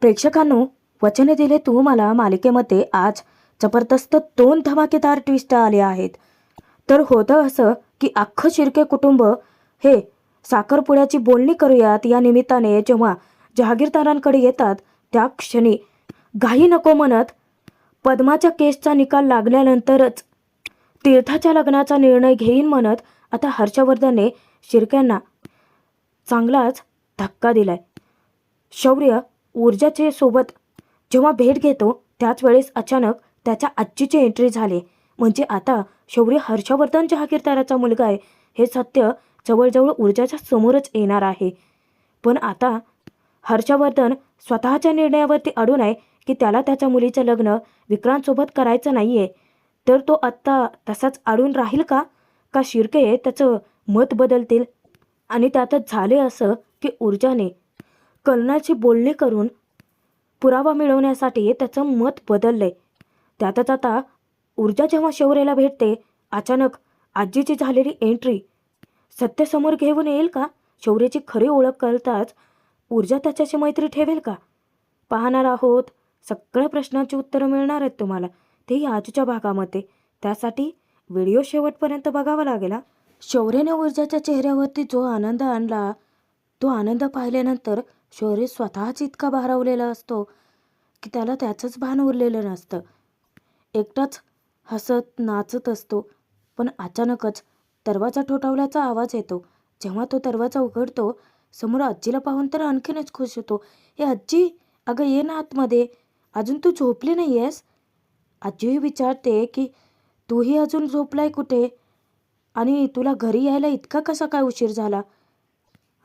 प्रेक्षकांनो, वचने दिले तू मला मालिकेमध्ये आज जबरदस्त 2 धमाकेदार ट्विस्ट आले आहेत. तर होतं असं की अख्खं शिर्के कुटुंब हे साखरपुड्याची बोलणी करूयात या निमित्ताने जेव्हा जहागीरदारांकडे येतात त्या क्षणी घाई नको म्हणत पद्माच्या केसचा निकाल लागल्यानंतरच तीर्थाच्या लग्नाचा निर्णय घेईन म्हणत आता हर्षवर्धनने शिर्क्यांना चांगलाच धक्का दिलाय. शौर्य ऊर्जाचे सोबत जेव्हा भेट घेतो त्याच वेळेस अचानक त्याच्या आजीची एंट्री झाली. म्हणजे आता शौर्य हर्षवर्धन जहागीरदाराचा मुलगा आहे हे सत्य जवळजवळ ऊर्जाच्या समोरच येणार आहे. पण आता हर्षवर्धन स्वतःच्या निर्णयावरती अडून आहे की त्याला त्याच्या मुलीचं लग्न विक्रांतसोबत करायचं नाही आहे. तर तो आत्ता तसाच अडून राहील का का शिर्के त्याचं मत बदलतील? आणि त्यातच झाले असं की ऊर्जाने कर्नलची बोलणी करून पुरावा मिळवण्यासाठी त्याचं मत बदललंय. त्यातच आता ऊर्जा जेव्हा शौर्याला भेटते अचानक आजीची झालेली एंट्री सत्य समोर घेऊन येईल का? शौर्याची खरी ओळख कळताच ऊर्जा त्याच्याशी मैत्री ठेवेल का? पाहणार आहोत. सगळ्या प्रश्नांची उत्तरं मिळणार आहेत तुम्हाला, तेही आजच्या भागामध्ये. त्यासाठी व्हिडिओ शेवटपर्यंत बघावा लागेल. शौर्याने ऊर्जाच्या चेहऱ्यावरती जो आनंद आणला तो आनंद पाहिल्यानंतर शौर्य स्वतःच इतका भारावलेला असतो की त्याला त्याचंच भान उरलेलं नसतं. एकटाच हसत नाचत असतो. पण अचानकच दरवाजा ठोठावल्याचा आवाज येतो. जेव्हा तो दरवाजा उघडतो समोर आजीला पाहून तर आणखीनच खुश होतो. हे आजी, अगं ये ना आतमध्ये, अजून तू झोपली नाही आहेस? आजी विचारते की तूही अजून झोपलाय कुठे आणि तुला घरी यायला इतका कसा काय उशीर झाला?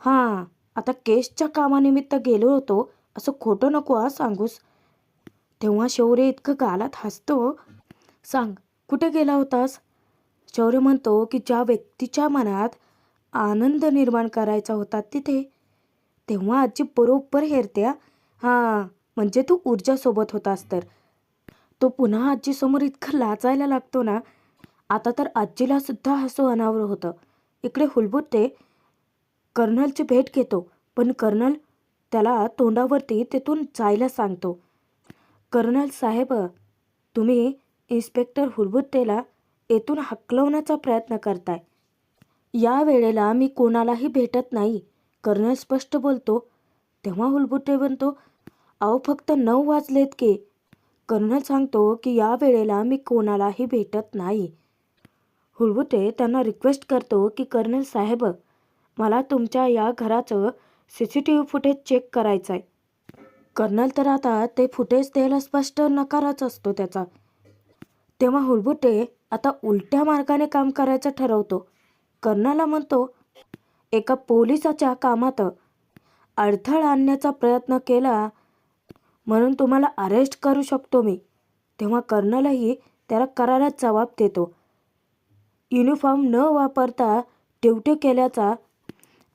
हां, आता केसच्या कामानिमित्त गेलो होतो असं खोटं नको सांगूस. तेव्हा शौर्य इतकं गालात हसतो. सांग कुठे गेला होतास? शौर्य म्हणतो की ज्या व्यक्तीच्या मनात आनंद निर्माण करायचा होता तिथे. तेव्हा आजी बरोबर हेरत्या. हां, म्हणजे तू ऊर्जासोबत होतास तर. तो पुन्हा आजीसमोर इतकं लाजायला लागतो ना. आता तर आजीला सुद्धा हसू अनावर होतं. इकडे हुलबुते कर्नलची भेट घेतो पण कर्नल त्याला तोंडावरती तेथून जायला सांगतो. कर्नल साहेब, तुम्ही इन्स्पेक्टर हुलबुतेला येथून हकलवण्याचा प्रयत्न करताय. या वेळेला मी कोणालाही भेटत नाही, कर्नल स्पष्ट बोलतो. तेव्हा हुलबुते म्हणतो, अहो फक्त 9 वाजलेत की. कर्नल सांगतो की या वेळेला मी कोणालाही भेटत नाही. हुलबुते त्यांना रिक्वेस्ट करतो की कर्नल साहेब, मला तुमच्या या घराचं CCTV फुटेज चेक करायचं आहे. कर्नल तर आता ते फुटेज द्यायला स्पष्ट नकारच असतो त्याचा. तेव्हा हुलबुटे आता उलट्या मार्गाने काम करायचं ठरवतो. कर्नलला म्हणतो, एका पोलिसाच्या कामात अडथळा आणण्याचा प्रयत्न केला म्हणून तुम्हाला अरेस्ट करू शकतो मी. तेव्हा कर्नलही त्याला करारा जबाब देतो. युनिफॉर्म न वापरता ड्युटी केल्याचा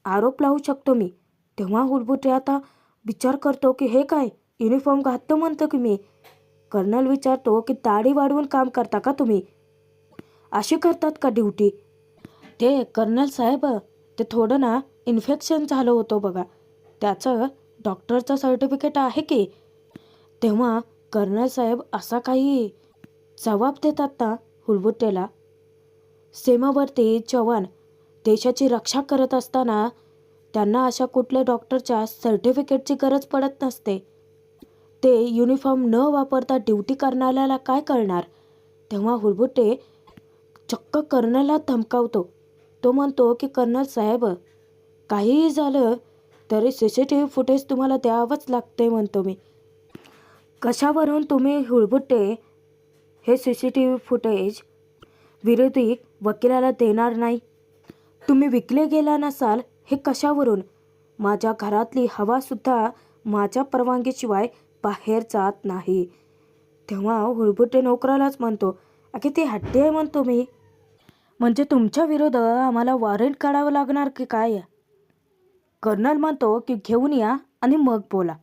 आरोप लावू शकतो मी. तेव्हा हुलबुटे आता विचार करतो की हे काय, युनिफॉर्म घातलं म्हणतो की मी. कर्नल विचारतो की दाढी वाढवून काम करता का तुम्ही? अशी करतात का ड्युटी? ते कर्नल साहेब, ते थोडं ना इन्फेक्शन झालं होतं बघा, त्याचं डॉक्टरचं सर्टिफिकेट आहे की. तेव्हा कर्नल साहेब असा काही जबाब देतात ना हुलबुटेला. सीमेवरती जवान देशाची रक्षा करत असताना त्यांना अशा कुठल्या डॉक्टरच्या सर्टिफिकेटची गरज पडत नसते. ते युनिफॉर्म न वापरता ड्युटी करणाऱ्याला काय करणार? तेव्हा हुलबुटे चक्क कर्नलला धमकावतो. तो म्हणतो की कर्नल साहेब, काहीही झालं तरी CCTV फुटेज तुम्हाला द्यावंच लागते म्हणतो मी. कशावरून तुम्ही हुलबुटे हे CCTV फुटेज विरोधी वकिलाला देणार नाही? तुम्ही विकले गेला नसाल हे कशावरून? माझ्या घरातली हवासुद्धा माझ्या परवानगीशिवाय बाहेर जात नाही. तेव्हा हुलबुटे नोकरालाच म्हणतो, अगे ती हट्टी आहे म्हणतो मी. म्हणजे तुमच्या विरुद्ध आम्हाला वॉरंट काढावं लागणार की काय? कर्नल म्हणतो की घेऊन या आणि मग बोला.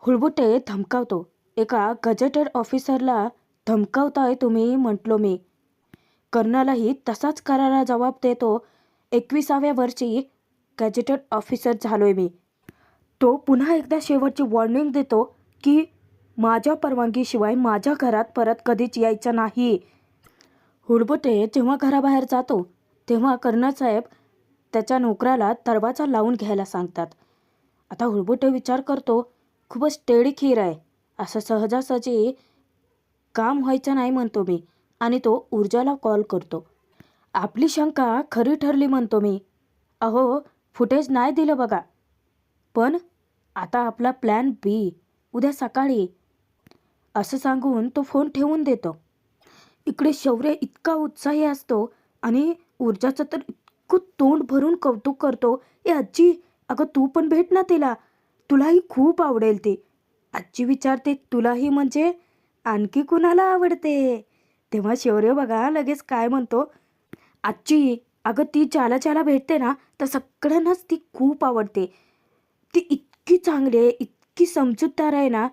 हुलबुटे धमकावतो, एका गजेटेड ऑफिसरला धमकावताय तुम्ही म्हटलो मी. कर्नलही तसाच करारा जबाब देतो. 21व्या वर्षी गॅजेटेड ऑफिसर झालोय मी. तो पुन्हा एकदा शेवटची वॉर्निंग देतो की माझ्या परवानगीशिवाय माझ्या घरात परत कधीच यायचं नाही. हुडबुटे जेव्हा घराबाहेर जातो तेव्हा कर्नलसाहेब त्याच्या नोकराला दरवाजा लावून घ्यायला सांगतात. आता हुडबुटे विचार करतो, खूपच टेडी खीर आहे, असं सहजासहजी काम व्हायचं नाही म्हणतो मी, आणि तो ऊर्जाला कॉल करतो. आपली शंका खरी ठरली म्हणतो मी. अहो, फुटेज नाही दिलं बघा, पण आता आपला प्लॅन बी उद्या सकाळी, असं सांगून तो फोन ठेवून देतो. इकडे शौर्य इतका उत्साही असतो आणि ऊर्जाचं तर इतकं तोंड भरून कौतुक करतो. ए आजी, अगं तू पण भेट ना तिला, तुलाही खूप आवडेल ती. आजी विचारते, तुलाही म्हणजे आणखी कुणाला आवडते? तेव्हा शौर्य बघा लगेच काय म्हणतो, आजी अगं ती ज्याला ज्याला भेटते ना तर सगळ्यांनाच ती खूप आवडते. ती इतकी चांगली आहे, इतकी समजूतदार आहे ना,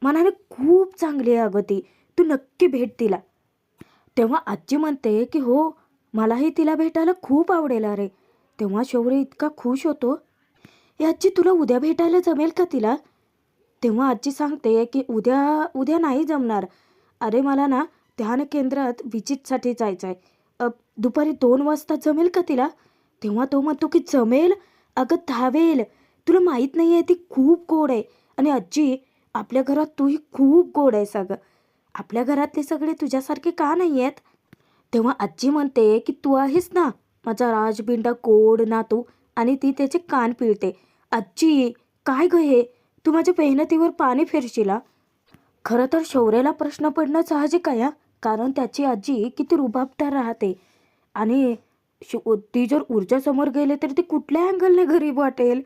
मनाने खूप चांगली आहे अगं ती, तू नक्की भेट तिला. तेव्हा आजी म्हणते की हो, मलाही तिला भेटायला खूप आवडेल अरे. तेव्हा शौर्य इतका खुश होतो, हे आजी तुला उद्या भेटायला जमेल का तिला? तेव्हा आजी सांगते की उद्या उद्या नाही जमणार, अरे मला ना ध्यान केंद्रात विजिटसाठी जायचं आहे, दुपारी 2 वाजता जमेल का तिला? तेव्हा तो म्हणतो की जमेल, अगं धावेल, तुला माहीत नाही आहे ती खूप गोड आहे. आणि आजी आपल्या घरात तूही खूप गोड आहेस अगं, आपल्या घरातले सगळे तुझ्यासारखे का नाही आहेत? तेव्हा आजी म्हणते की तू आहेस ना माझा राजबिंडा गोड नातू, आणि ती त्याचे कान पिळते. आजी काय ग हे, तू माझ्या मेहनतीवर पाणी फिरशीला? खरं तर शौर्याला प्रश्न पडणं साहजिक आहे, कारण त्याची आजी किती रुबाबदार राहते, आणि ती जर ऊर्जासमोर गेले तर ती कुठल्या अँगलने गरीब वाटेल,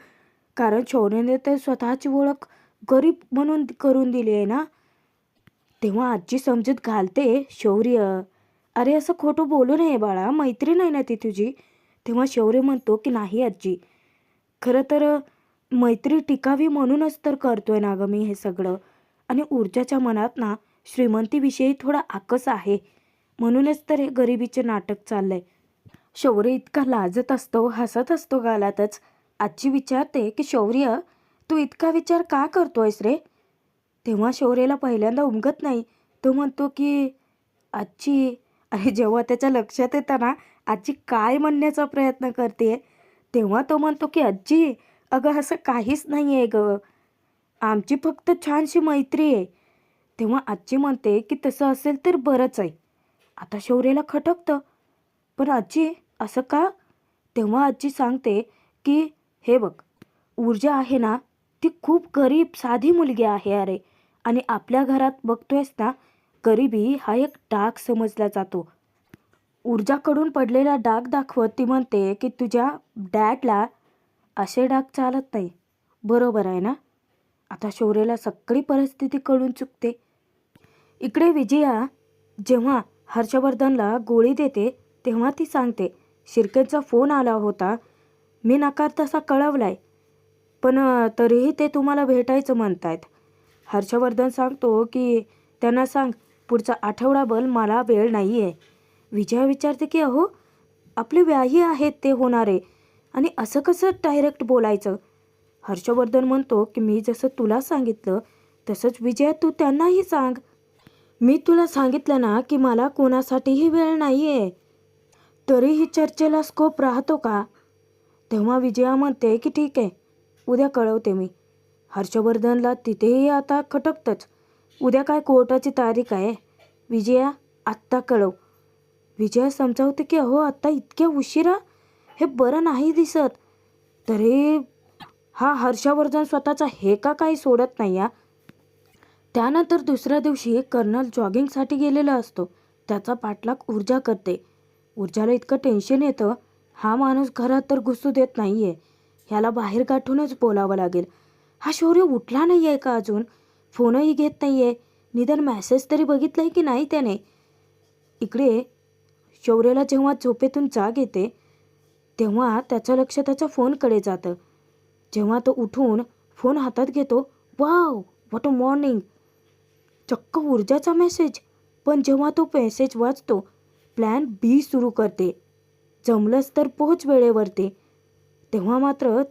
कारण शौर्याने तर स्वतःची ओळख गरीब म्हणून करून दिली आहे ना. तेव्हा आजी समजूत घालते, शौर्य अरे असं खोटं बोलू नये बाळा, मैत्रीण आहे ना ती तुझी. तेव्हा शौर्य म्हणतो की नाही आजी, खरं तर मैत्री टिकावी म्हणूनच तर करतोय ना गं मी हे सगळं, आणि ऊर्जाच्या मनात ना श्रीमंतीविषयी थोडा आकस आहे, म्हणूनच तर हे गरिबीचे नाटक चाललंय. शौर्य इतका लाजत असतो, हसत असतो गालातच. आजी विचारते की शौर्य, तू इतका विचार का करतोयस रे? तेव्हा शौर्याला पहिल्यांदा उमगत नाही. तो म्हणतो की आजी, अरे जेव्हा त्याच्या लक्षात येतं ना आजी काय म्हणण्याचा प्रयत्न करते, तेव्हा तो म्हणतो की आजी अगं असं काहीच नाही आहे ग, आमची फक्त छानशी मैत्री आहे. तेव्हा आजी म्हणते की तसं असेल तर बरंच आहे. आता शौर्याला खटकतं, पण आजी असं का? तेव्हा आजी सांगते की हे बघ, ऊर्जा आहे ना ती खूप गरीब साधी मुलगी आहे अरे, आणि आपल्या घरात बघतोयस ना, गरिबी हा एक डाग समजला जातो. ऊर्जाकडून पडलेला डाग दाखवत ती म्हणते की तुझ्या डॅडला असे डाग चालत नाही, बरोबर आहे ना? आता शौर्याला सगळी परिस्थिती कळून चुकते. इकडे विजया जेव्हा हर्षवर्धनला गोळी देते तेव्हा ती सांगते, शिर्केचा फोन आला होता, मी नकार तसा कळवलाय, पण तरीही ते तुम्हाला भेटायचं म्हणतायत. हर्षवर्धन सांगतो की त्यांना सांग पुढचा आठवडाभर मला वेळ नाही आहे. विजया विचारते की अहो, आपले व्याही आहेत ते होणारे, आणि असं कसं डायरेक्ट बोलायचं? हर्षवर्धन म्हणतो की मी जसं तुला सांगितलं तसंच विजया तू त्यांनाही सांग. मी तुला सांगितलं ना की मला कोणासाठीही वेळ नाही आहे, तरीही चर्चेला स्कोप राहतो का? तेव्हा विजया म्हणते की ठीक आहे, उद्या कळवते मी. हर्षवर्धनला तिथेही आता खटकतंच, उद्या काय कोर्टाची तारीख आहे, विजया आत्ता कळव. विजया समजावते की अहो आत्ता इतक्या उशिरा, हे बरं नाही दिसत. तरी हा हर्षवर्धन स्वतःचा हे का काही सोडत नाही या. त्यानंतर दुसऱ्या दिवशी कर्नल जॉगिंगसाठी गेलेला असतो, त्याचा पाठलाग ऊर्जा करते. ऊर्जाला इतकं टेन्शन येतं, हा माणूस घरात तर घुसू देत नाही आहे, ह्याला बाहेर गाठूनच बोलावं लागेल. हा शौर्य उठला नाही आहे का अजून, फोनही घेत नाही आहे, निदान मॅसेज तरी बघितलाय की नाही त्याने. इकडे शौर्याला जेव्हा झोपेतून जाग येते तेव्हा त्याचं लक्ष त्याच्या फोनकडे जातं. जेव्हा तो उठून फोन हातात घेतो, वाव व्हॉट अ मॉर्निंग, चक्क ऊर्जाचा मेसेज. पण जेव्हा तो मेसेज वाचतो, प्लॅन बी सुरू करते, जमलंच तर पोहोच वेळेवरती. तेव्हा मात्र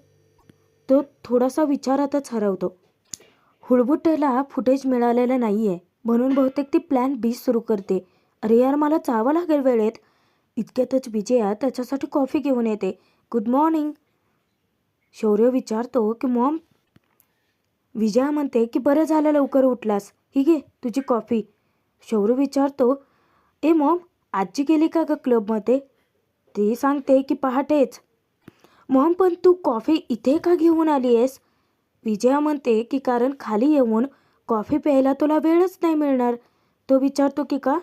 तो थोडासा विचारातच हरवतो. हुळबुट्टेला फुटेज मिळालेलं नाही आहे म्हणून बहुतेक ती प्लॅन बी सुरू करते. अरे यार, मला जावं लागेल वेळेत. इतक्यातच विजया त्याच्यासाठी कॉफी घेऊन येते. Good morning. शौर्य विचारतो की मॉम. विजया म्हणते की बरं झालं लवकर उठलास, ही घे तुझी कॉफी. शौर्य विचारतो, ए मॉम, आजी गेली का ग क्लबमध्ये? ती सांगते की पहाटेच. मॉम, पण तू कॉफी इथे का घेऊन आली आहेस? विजया म्हणते की कारण खाली येऊन कॉफी प्यायला तुला वेळच नाही मिळणार. तो विचारतो की का?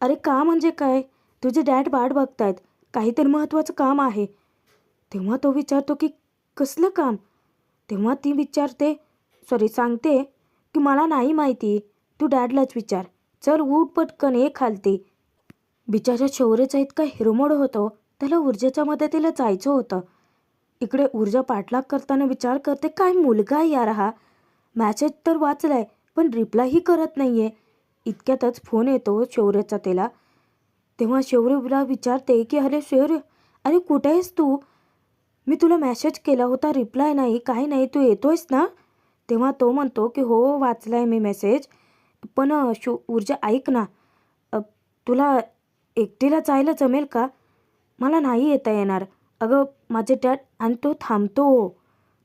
अरे का म्हणजे काय, तुझे डॅड वाट बघतायत, काहीतरी महत्त्वाचं काम आहे. तेव्हा तो विचारतो की कसलं काम? तेव्हा ती सांगते की मला नाही माहिती, तू डॅडलाच विचार. चल उठ पटकन, ये खालती. बिचाऱ्या शौर्याचा इतका हिरमोड होतो, त्याला ऊर्जेच्या मदतीला जायचं होतं. इकडे ऊर्जा पाठलाग करताना विचार करते, काय मुलगा आहे यार हा. मॅसेज तर वाचलाय पण रिप्लायही करत नाहीये. इतक्यातच फोन येतो शौर्याचा तिला. तेव्हा शौर्यला विचारते की अरे शौर्य, अरे कुठे आहेस तू? मी तुला मेसेज केला होता, रिप्लाय नाही, काही नाही, तू येतोयस ना? तेव्हा तो म्हणतो की हो, वाचलाय मी मेसेज, पण ऊर्जा ऐक ना, तुला एकटीला जायला जमेल का? मला नाही येता येणार अगं, माझे डॅड. आणि तो थांबतो.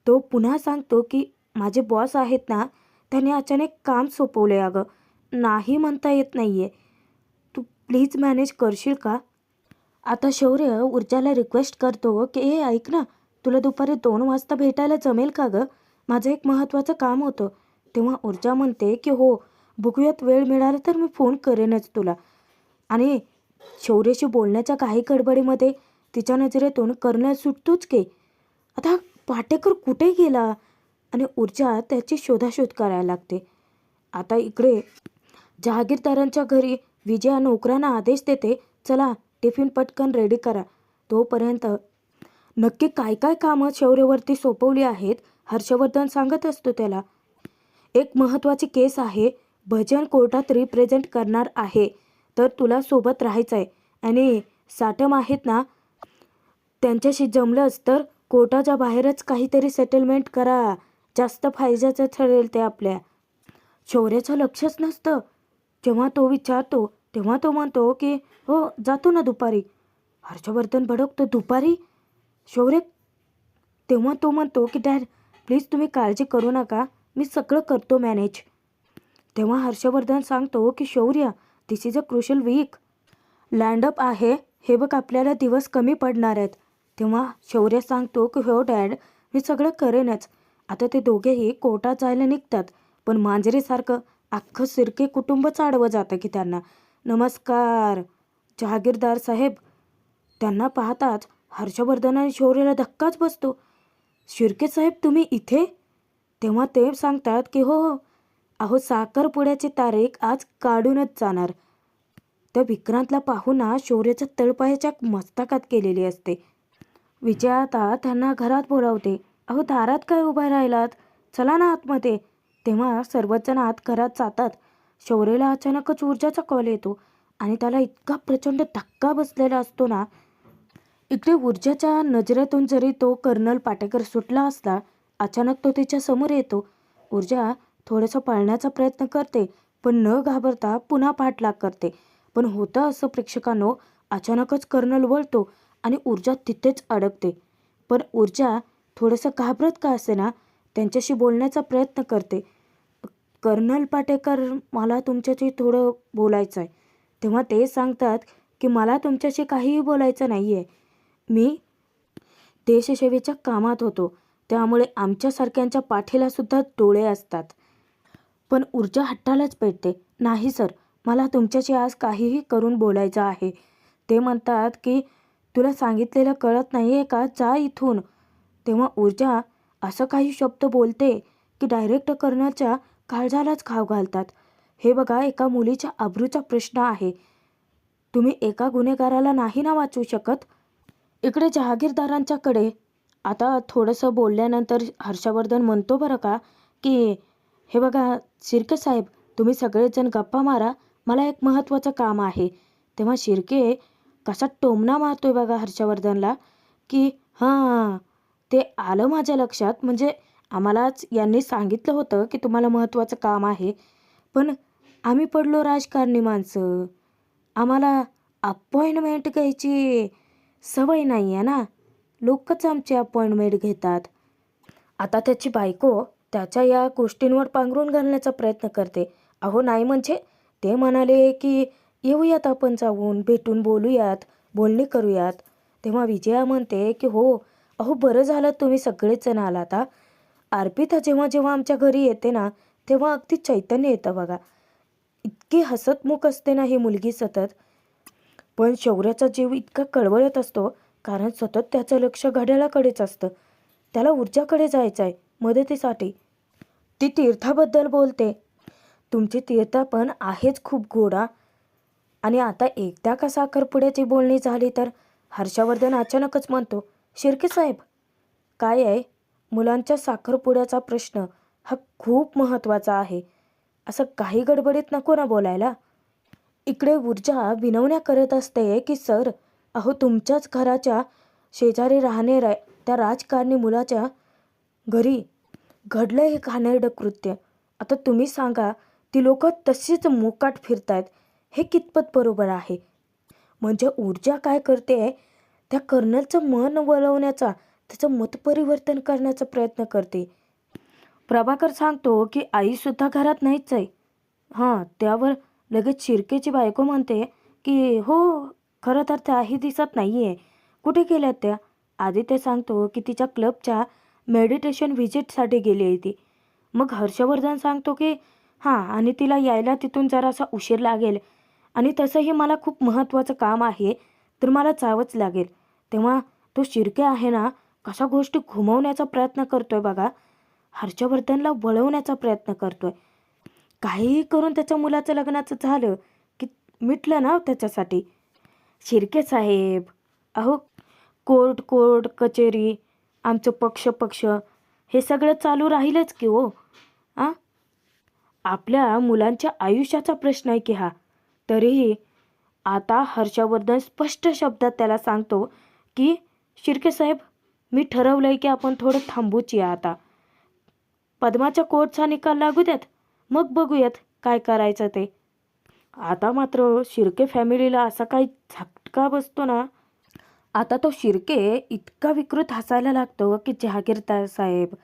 तो पुन्हा सांगतो की माझे बॉस आहेत ना, त्याने अचानक काम सोपवले अगं, नाही म्हणता येत नाही आहे, तू प्लीज मॅनेज करशील का? आता शौर्य ऊर्जाला रिक्वेस्ट करतो की ए ऐक ना, तुला दुपारी 2 वाजता भेटायला जमेल का गं? माझं एक महत्त्वाचं काम होतं. तेव्हा ऊर्जा म्हणते की हो, बघूयात, वेळ मिळाला तर मी फोन करेनच तुला. आणि शौर्याशी बोलण्याच्या काही गडबडीमध्ये तिच्या नजरेतून कर्नल सुटतोच की. आता पाटेकर कुठे गेला? आणि ऊर्जा त्याची शोधाशोध करायला लागते. आता इकडे जहागीरदारांच्या घरी विजया नोकरांना आदेश देते, चला टिफिन पटकन रेडी करा. तोपर्यंत नक्की काय काय कामं शौर्यवरती सोपवली आहेत हर्षवर्धन सांगत असतो त्याला. एक महत्त्वाची केस आहे, भजन कोर्टात रिप्रेझेंट करणार आहे, तर तुला सोबत राहायचं आहे. आणि साटम आहेत ना, त्यांच्याशी जमलंच तर कोर्टाच्या बाहेरच काहीतरी सेटलमेंट करा, जास्त फायद्याचं ठरेल ते आपल्या. शौर्याचं लक्षच नसतं. जेव्हा तो विचारतो तेव्हा तो म्हणतो की हो, जातो ना दुपारी. हर्षवर्धन भडकतो, दुपारी? शौर्य. तेव्हा तो म्हणतो की डॅड प्लीज तुम्ही काळजी करू नका, मी सगळं करतो मॅनेज. तेव्हा हर्षवर्धन सांगतो की शौर्य, दिस इज अ क्रुशल वीक, लँडअप आहे, हे बघ आपल्याला दिवस कमी पडणार आहेत. तेव्हा शौर्य सांगतो की हो डॅड, मी सगळं करेनच. आता ते दोघेही कोर्टात जायला निघतात, पण मांजरीसारखं अख्खं शिर्के कुटुंबच आडवं जातं की त्यांना. नमस्कार जहागीरदार साहेब. त्यांना पाहताच हर्षवर्धन आणि शौर्याला धक्काच बसतो. शिर्के साहेब तुम्ही इथे? तेव्हा ते सांगतात की हो हो, अहो साखरपुड्याची तारीख आज काढूनच जाणार. त्या विक्रांतला पाहून ना शौर्याच्या तळपायाच्या मस्तकात केलेली असते. विजया आता त्यांना घरात बोलावते. अहो दारात काय उभा राहिलात, चला ना आतमध्ये. तेव्हा सर्वच जण आत घरात जातात. शौर्याला अचानकच ऊर्जाचा कॉल येतो आणि त्याला इतका प्रचंड धक्का बसलेला असतो ना. इकडे ऊर्जाच्या नजरेतून जरी तो कर्नल पाटेकर सुटला असला, अचानक तो तिच्या समोर येतो. ऊर्जा थोडंसं पळण्याचा प्रयत्न करते, पण न घाबरता पुन्हा पाठलाग करते. पण होतं असं प्रेक्षकांनो, अचानकच कर्नल वळतो आणि ऊर्जा तिथेच अडकते. पण ऊर्जा थोडंसं घाबरत का असेना त्यांच्याशी बोलण्याचा प्रयत्न करते. कर्नल पाटेकर, मला तुमच्याशी थोडं बोलायचं आहे. तेव्हा ते सांगतात की मला तुमच्याशी काहीही बोलायचं नाही आहे, मी देशसेवेच्या कामात होतो, त्यामुळे आमच्यासारख्यांच्या पाठीला सुद्धा डोळे असतात. पण ऊर्जा हट्टालाच पेटते, नाही सर, मला तुमच्याशी आज काहीही करून बोलायचं आहे. ते म्हणतात की तुला सांगितलेलं कळत नाही आहे का, जा इथून. तेव्हा ऊर्जा असं काही शब्द बोलते की डायरेक्ट कर्नलच्या काळजालाच घाव घालतात. हे बघा, एका मुलीच्या अब्रूचा प्रश्न आहे, तुम्ही एका गुन्हेगाराला नाही ना वाचवू शकत. इकडे जहागीरदारांच्याकडे आता थोडंसं बोलल्यानंतर हर्षवर्धन म्हणतो बरं का की हे बघा शिर्के साहेब, तुम्ही सगळेजण गप्पा मारा, मला एक महत्त्वाचं काम आहे. तेव्हा शिर्के कसा टोमणा मारतोय बघा हर्षवर्धनला की हां. ते आलं माझ्या लक्षात. म्हणजे आम्हालाच यांनी सांगितलं होतं की तुम्हाला महत्त्वाचं काम आहे. पण आम्ही पडलो राजकारणी माणसं. आम्हाला अपॉइंटमेंट घ्यायची सवय नाही आहे ना. लोकच आमची अपॉइंटमेंट घेतात. आता त्याची बायको त्याच्या या गोष्टींवर पांघरून घालण्याचा प्रयत्न करते. अहो नाही म्हणजे ते म्हणाले की येऊयात आपण जाऊन भेटून बोलूयात, बोलणी करूयात. तेव्हा विजया म्हणते की हो, अहो बरं झालं तुम्ही सगळेच जण आलात हा. अर्पिता जेव्हा जेव्हा आमच्या घरी येते ना, तेव्हा अगदी चैतन्य येतं बघा. इतकी हसतमुख असते ना ही मुलगी सतत. पण शौर्याचा जीव इतका कळवळत असतो कारण सतत त्याचं लक्ष घड्याळाकडेच असतं. त्याला ऊर्जाकडे जायचं आहे मदतीसाठी. ती तीर्थाबद्दल बोलते. तुमची तीर्थ पण आहेच खूप गोडा. आणि आता एकदा का साखरपुड्याची बोलणी झाली तर हर्षवर्धन अचानकच म्हणतो, शिर्के साहेब काय आहे, मुलांच्या साखरपुड्याचा प्रश्न हा खूप महत्त्वाचा आहे. असं काही गडबडीत नको ना बोलायला. इकडे ऊर्जा विनवण्या करत असते की सर, अहो तुमच्याच घराच्या शेजारी राहणाऱ्या त्या राजकारणी मुलाच्या घरी घडलं हे घाणेरडं कृत्य. आता तुम्ही सांगा, ती लोक तशीच मोकाट फिरतायत, हे कितपत बरोबर आहे? म्हणजे ऊर्जा काय करते, त्या कर्नलचं मन वळवण्याचा, त्याचं मतपरिवर्तन करण्याचा प्रयत्न करते. प्रभाकर सांगतो की आईसुद्धा घरात नाहीच आहे. हां, त्यावर लगेच शिर्केची बायको म्हणते की हो, खरं तर त्याही दिसत नाही आहे. कुठे गेल्यात त्या? आदित्य सांगतो की तिच्या क्लबच्या मेडिटेशन व्हिजिटसाठी गेली आहे ती. मग हर्षवर्धन सांगतो की हां, आणि तिला यायला तिथून जरासा उशीर लागेल आणि तसंही मला खूप महत्त्वाचं काम आहे, तर मला जावंच लागेल. तेव्हा तो शिर्के आहे ना, कशा गोष्टी घुमवण्याचा प्रयत्न करतोय बघा. हर्षवर्धनला वळवण्याचा प्रयत्न करतोय. काहीही करून त्याच्या मुलाचं लग्नाचं झालं की मिटलं ना त्याच्यासाठी. शिर्के साहेब, अहो कोर्ट कोर्ट कचेरी, आमचं पक्ष पक्ष, हे सगळं चालू राहीलच की हो. आ आपल्या मुलांच्या आयुष्याचा प्रश्न आहे की हा. तरीही आता हर्षवर्धन स्पष्ट शब्दात त्याला सांगतो की शिर्के साहेब, मी ठरवलं आहे की आपण थोडं थांबूच या आता. पद्माच्या कोर्टचा निकाल लागू द्यात, मग बघूयात काय करायचं ते. आता मात्र शिर्के फॅमिलीला असा काही झटका बसतो ना. आता तो शिर्के इतका विकृत हसायला लागतो की जहागीरदार साहेब,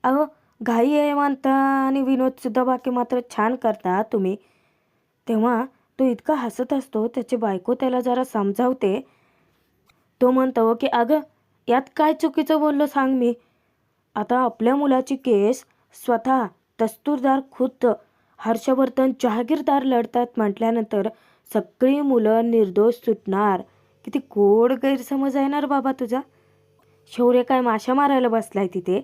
अहो घाई आहे म्हणता आणि विनोदसुद्धा बाकी मात्र छान करता तुम्ही. तेव्हा तो इतका हसत असतो, त्याची बायको त्याला जरा समजावते. तो म्हणतो की अगं यात काय चुकीचं बोललो सांग मी. आता आपल्या मुलाची केस स्वतः दस्तूरदार खुद्द हर्षवर्धन जहागीरदार लढतात म्हटल्यानंतर सगळी मुलं निर्दोष सुटणार. किती गोड गैरसमज आहे ना रे बाबा तुझा. शौर्य काय माशा मारायला बसलाय तिथे.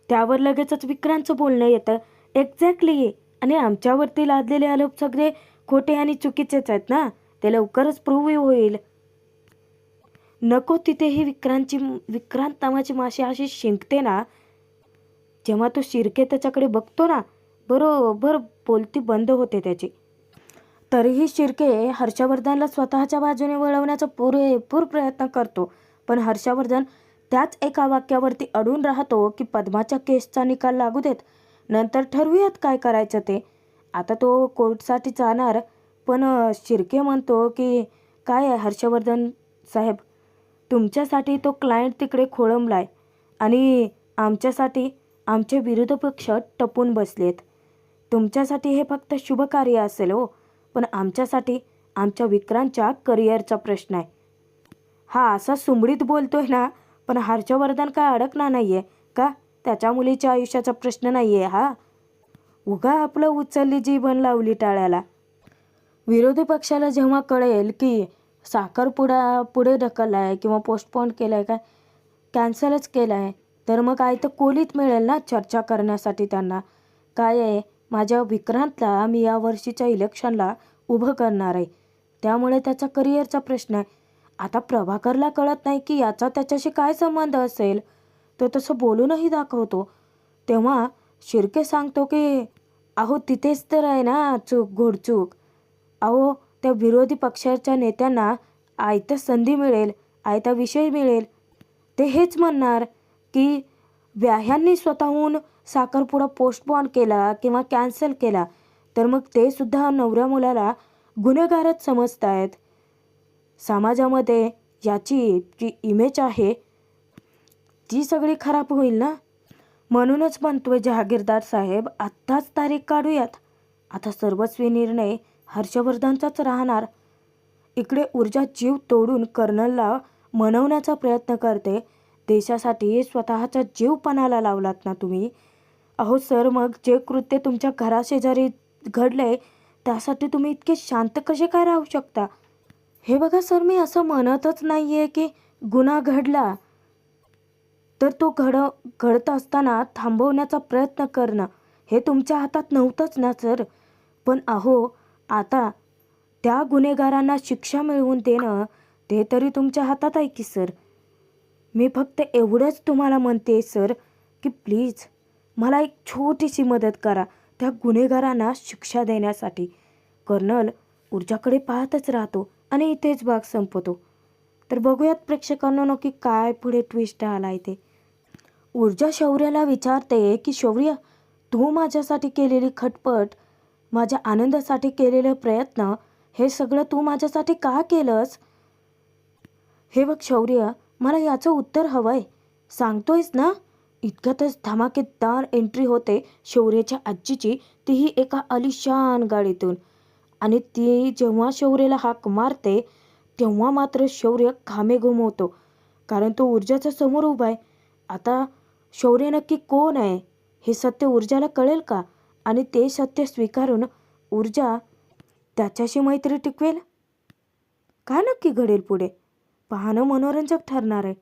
त्यावर लगेचच विक्रांतचं बोलणं येतं, एक्झॅक्टली, आणि आमच्यावरती लादलेले आरोप सगळे खोटे आणि चुकीचेच आहेत ना, ते लवकरच प्रूव्ह होईल. नको तिथेही विक्रांत नावाची माशी अशी शिंकते ना. जेव्हा तो शिर्के त्याच्याकडे बघतो ना, बरोबर बोलती बंद होते त्याची. तरीही शिर्के हर्षवर्धनला स्वतःच्या बाजूने वळवण्याचा पुरेपूर प्रयत्न करतो. पण हर्षवर्धन त्याच एका वाक्यावरती अडून राहतो की पद्माच्या केसचा निकाल लागू देत, नंतर ठरवूयात काय करायचं ते. आता तो कोर्टसाठी जाणार, पण शिर्के म्हणतो की काय आहे हर्षवर्धन साहेब, तुमच्यासाठी तो क्लायंट तिकडे खोळंबलाय आणि आमच्यासाठी आमचे विरोधी पक्ष टपून बसलेत. तुमच्यासाठी हे फक्त शुभकार्य असेल हो, पण आमच्यासाठी आमच्या विक्रांतच्या करिअरचा प्रश्न आहे. हा असा सुमडीत बोलतोय ना, पण हर्षवर्धन काय अडकणार नाही आहे का? त्याच्या मुलीच्या आयुष्याचा प्रश्न नाही आहे हा. उगा आपलं उचलली जीवन लावली टाळ्याला. विरोधी पक्षाला जेव्हा कळेल की साखरपुडा पुढे ढकलला आहे किंवा पोस्टपोन केला आहे, काय कॅन्सलच केला आहे, तर मग काय तर कोलीत मिळेल ना चर्चा करण्यासाठी त्यांना. काय आहे, माझ्या विक्रांतला मी या वर्षीच्या इलेक्शनला उभं करणार आहे, त्यामुळे त्याचा करिअरचा प्रश्न आहे. आता प्रभाकरला कळत नाही की याचा त्याच्याशी काय संबंध असेल. तो तसं बोलूनही दाखवतो. तेव्हा शिर्के सांगतो की अहो तिथेच तर आहे ना चूक, घोडचूक. अहो त्या विरोधी पक्षाच्या नेत्यांना आयत्या संधी मिळेल, आयता विषय मिळेल, ते हेच म्हणणार की व्याह्यांनी स्वतःहून साखरपुडा पोस्टपोन केला किंवा कॅन्सल केला तर मग ते सुद्धा नवऱ्या मुलाला गुन्हेगारच समजतायत. समाजामध्ये याची जी इमेज आहे ती सगळी खराब होईल ना. म्हणूनच म्हणतोय जहागीरदार साहेब, आत्ताच तारीख काढूयात. आता सर्वस्वी निर्णय हर्षवर्धनचाच राहणार. इकडे ऊर्जा जीव तोडून कर्नलला मनवण्याचा प्रयत्न करते. देशासाठी स्वतःचा जीव पणाला लावलात ना तुम्ही. अहो सर, मग जे कृत्य तुमच्या घराशेजारी घडले त्यासाठी तुम्ही इतके शांत कसे काय राहू शकता? हे बघा सर, मी असं म्हणतच नाही आहे की गुन्हा घडला तर तो घडत असताना थांबवण्याचा प्रयत्न करणं हे तुमच्या हातात नव्हतंच ना सर. पण अहो, आता त्या गुन्हेगारांना शिक्षा मिळवून देणं ते तरी तुमच्या हातात आहे की सर. मी फक्त एवढंच तुम्हाला म्हणते सर की प्लीज मला एक छोटीशी मदत करा त्या गुन्हेगारांना शिक्षा देण्यासाठी. कर्नल ऊर्जाकडे पाहतच राहतो आणि इथेच भाग संपतो. तर बघूयात प्रेक्षकांना नक्की काय पुढे ट्विस्ट आलाय ते. ऊर्जा शौर्याला विचारते की शौर्य, तू माझ्यासाठी केलेली खटपट, माझ्या आनंदासाठी केलेले प्रयत्न, हे सगळं तू माझ्यासाठी का केलंस? हे बघ शौर्य, मला याचं उत्तर हवंय. सांगतोयस ना? इतक्यातच धमाकेदार एंट्री होते शौर्याच्या आजीची, तीही एका आलिशान गाडीतून. आणि ती जेव्हा शौर्याला हाक मारते तेव्हा मात्र शौर्य घामे घुमवतो, कारण तो ऊर्जाच्या समोर उभा आहे. आता शौर्य नक्की कोण आहे हे सत्य ऊर्जाला कळेल का? आणि ते सत्य स्वीकारून ऊर्जा त्याच्याशी मैत्री टिकवेल? काय नक्की घडेल पुढे? पाहणं मनोरंजक ठरणार आहे.